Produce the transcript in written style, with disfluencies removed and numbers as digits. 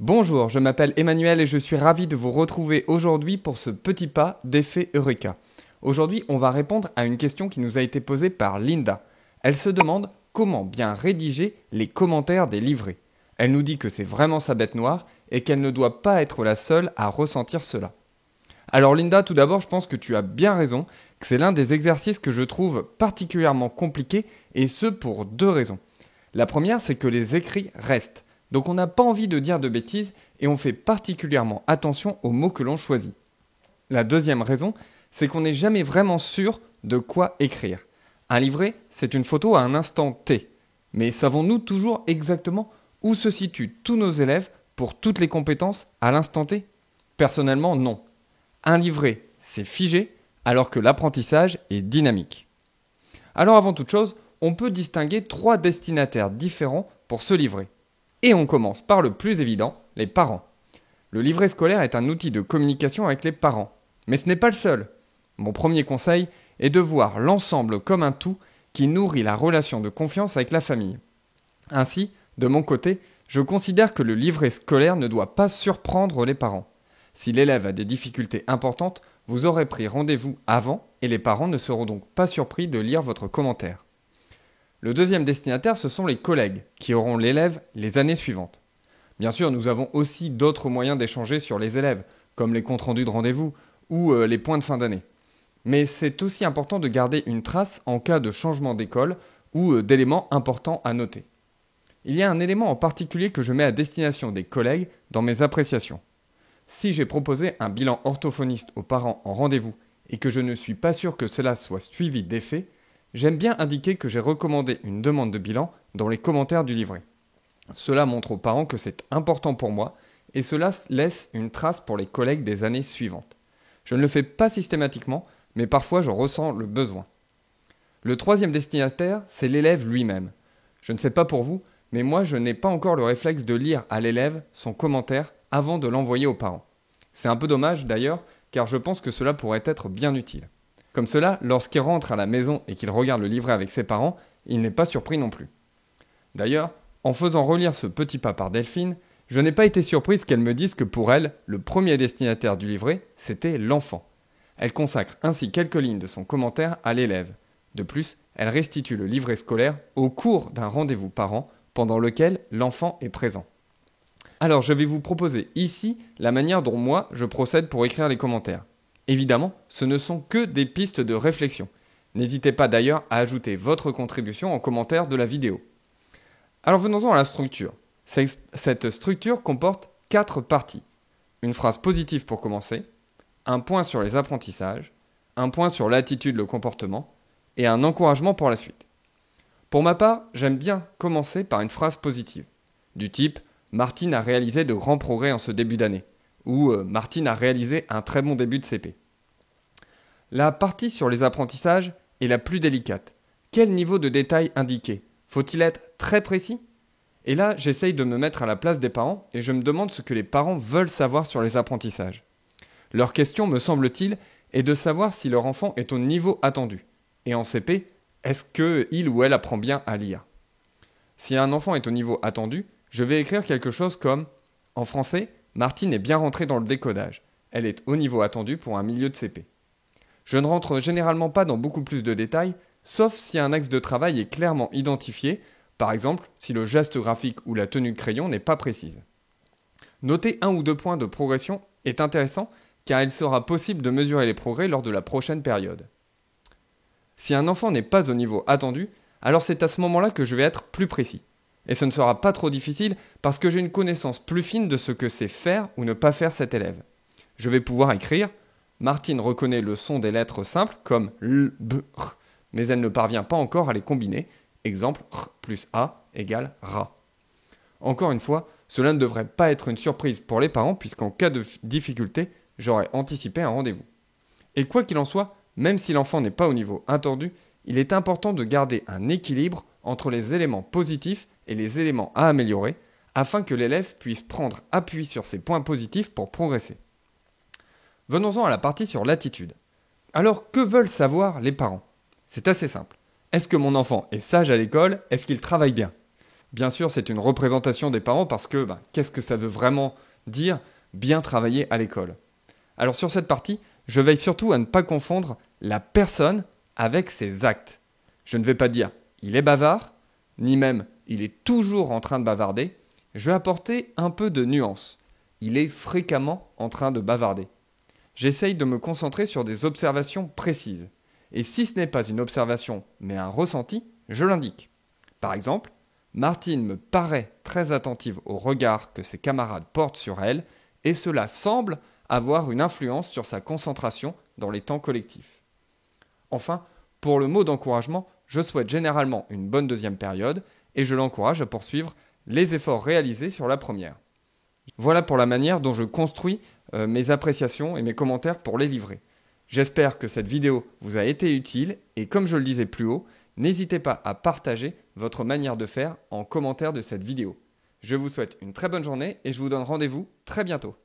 Bonjour, je m'appelle Emmanuel et je suis ravi de vous retrouver aujourd'hui pour ce petit pas d'effet Eureka. Aujourd'hui, on va répondre à une question qui nous a été posée par Linda. Elle se demande comment bien rédiger les commentaires des livrets. Elle nous dit que c'est vraiment sa bête noire et qu'elle ne doit pas être la seule à ressentir cela. Alors Linda, tout d'abord, je pense que tu as bien raison, que c'est l'un des exercices que je trouve particulièrement compliqué et ce pour deux raisons. La première, c'est que les écrits restent. Donc on n'a pas envie de dire de bêtises et on fait particulièrement attention aux mots que l'on choisit. La deuxième raison, c'est qu'on n'est jamais vraiment sûr de quoi écrire. Un livret, c'est une photo à un instant T. Mais savons-nous toujours exactement où se situent tous nos élèves pour toutes les compétences à l'instant T ? Personnellement, non. Un livret, c'est figé, alors que l'apprentissage est dynamique. Alors avant toute chose, on peut distinguer trois destinataires différents pour ce livret. Et on commence par le plus évident, les parents. Le livret scolaire est un outil de communication avec les parents. Mais ce n'est pas le seul. Mon premier conseil est de voir l'ensemble comme un tout qui nourrit la relation de confiance avec la famille. Ainsi, de mon côté, je considère que le livret scolaire ne doit pas surprendre les parents. Si l'élève a des difficultés importantes, vous aurez pris rendez-vous avant et les parents ne seront donc pas surpris de lire votre commentaire. Le deuxième destinataire, ce sont les collègues, qui auront l'élève les années suivantes. Bien sûr, nous avons aussi d'autres moyens d'échanger sur les élèves, comme les comptes rendus de rendez-vous ou les points de fin d'année. Mais c'est aussi important de garder une trace en cas de changement d'école ou d'éléments importants à noter. Il y a un élément en particulier que je mets à destination des collègues dans mes appréciations. Si j'ai proposé un bilan orthophoniste aux parents en rendez-vous et que je ne suis pas sûr que cela soit suivi d'effet, j'aime bien indiquer que j'ai recommandé une demande de bilan dans les commentaires du livret. Cela montre aux parents que c'est important pour moi et cela laisse une trace pour les collègues des années suivantes. Je ne le fais pas systématiquement, mais parfois je ressens le besoin. Le troisième destinataire, c'est l'élève lui-même. Je ne sais pas pour vous, mais moi je n'ai pas encore le réflexe de lire à l'élève son commentaire avant de l'envoyer aux parents. C'est un peu dommage d'ailleurs, car je pense que cela pourrait être bien utile. Comme cela, lorsqu'il rentre à la maison et qu'il regarde le livret avec ses parents, il n'est pas surpris non plus. D'ailleurs, en faisant relire ce petit pas par Delphine, je n'ai pas été surprise qu'elle me dise que pour elle, le premier destinataire du livret, c'était l'enfant. Elle consacre ainsi quelques lignes de son commentaire à l'élève. De plus, elle restitue le livret scolaire au cours d'un rendez-vous parent pendant lequel l'enfant est présent. Alors, je vais vous proposer ici la manière dont moi, je procède pour écrire les commentaires. Évidemment, ce ne sont que des pistes de réflexion. N'hésitez pas d'ailleurs à ajouter votre contribution en commentaire de la vidéo. Alors venons-en à la structure. Cette structure comporte 4 parties. Une phrase positive pour commencer, un point sur les apprentissages, un point sur l'attitude, le comportement, et un encouragement pour la suite. Pour ma part, j'aime bien commencer par une phrase positive, du type « Martine a réalisé de grands progrès en ce début d'année » ou « Martine a réalisé un très bon début de CP ». La partie sur les apprentissages est la plus délicate. Quel niveau de détail indiquer ? Faut-il être très précis ? Et là, j'essaye de me mettre à la place des parents et je me demande ce que les parents veulent savoir sur les apprentissages. Leur question, me semble-t-il, est de savoir si leur enfant est au niveau attendu. Et en CP, est-ce qu'il ou elle apprend bien à lire ? Si un enfant est au niveau attendu, je vais écrire quelque chose comme « En français, Martine est bien rentrée dans le décodage. Elle est au niveau attendu pour un milieu de CP. » Je ne rentre généralement pas dans beaucoup plus de détails, sauf si un axe de travail est clairement identifié, par exemple si le geste graphique ou la tenue de crayon n'est pas précise. Noter 1 ou 2 points de progression est intéressant car il sera possible de mesurer les progrès lors de la prochaine période. Si un enfant n'est pas au niveau attendu, alors c'est à ce moment-là que je vais être plus précis. Et ce ne sera pas trop difficile parce que j'ai une connaissance plus fine de ce que c'est faire ou ne pas faire cet élève. Je vais pouvoir écrire « Martine reconnaît le son des lettres simples comme L, B, R, mais elle ne parvient pas encore à les combiner. Exemple, R plus A égale RA. » Encore une fois, cela ne devrait pas être une surprise pour les parents puisqu'en cas de difficulté, j'aurai anticipé un rendez-vous. Et quoi qu'il en soit, même si l'enfant n'est pas au niveau attendu, il est important de garder un équilibre entre les éléments positifs et les éléments à améliorer afin que l'élève puisse prendre appui sur ses points positifs pour progresser. Venons-en à la partie sur l'attitude. Alors, que veulent savoir les parents ? C'est assez simple. Est-ce que mon enfant est sage à l'école ? Est-ce qu'il travaille bien ? Bien sûr, c'est une représentation des parents parce que qu'est-ce que ça veut vraiment dire bien travailler à l'école? Alors sur cette partie, je veille surtout à ne pas confondre la personne avec ses actes. Je ne vais pas dire il est bavard, ni même il est toujours en train de bavarder. Je vais apporter un peu de nuance. Il est fréquemment en train de bavarder. J'essaye de me concentrer sur des observations précises. Et si ce n'est pas une observation, mais un ressenti, je l'indique. Par exemple, Martine me paraît très attentive au regard que ses camarades portent sur elle, et cela semble avoir une influence sur sa concentration dans les temps collectifs. Enfin, pour le mot d'encouragement, je souhaite généralement une bonne deuxième période, et je l'encourage à poursuivre les efforts réalisés sur la première. Voilà pour la manière dont je construis mes appréciations et mes commentaires pour les livrer. J'espère que cette vidéo vous a été utile et comme je le disais plus haut, n'hésitez pas à partager votre manière de faire en commentaire de cette vidéo. Je vous souhaite une très bonne journée et je vous donne rendez-vous très bientôt.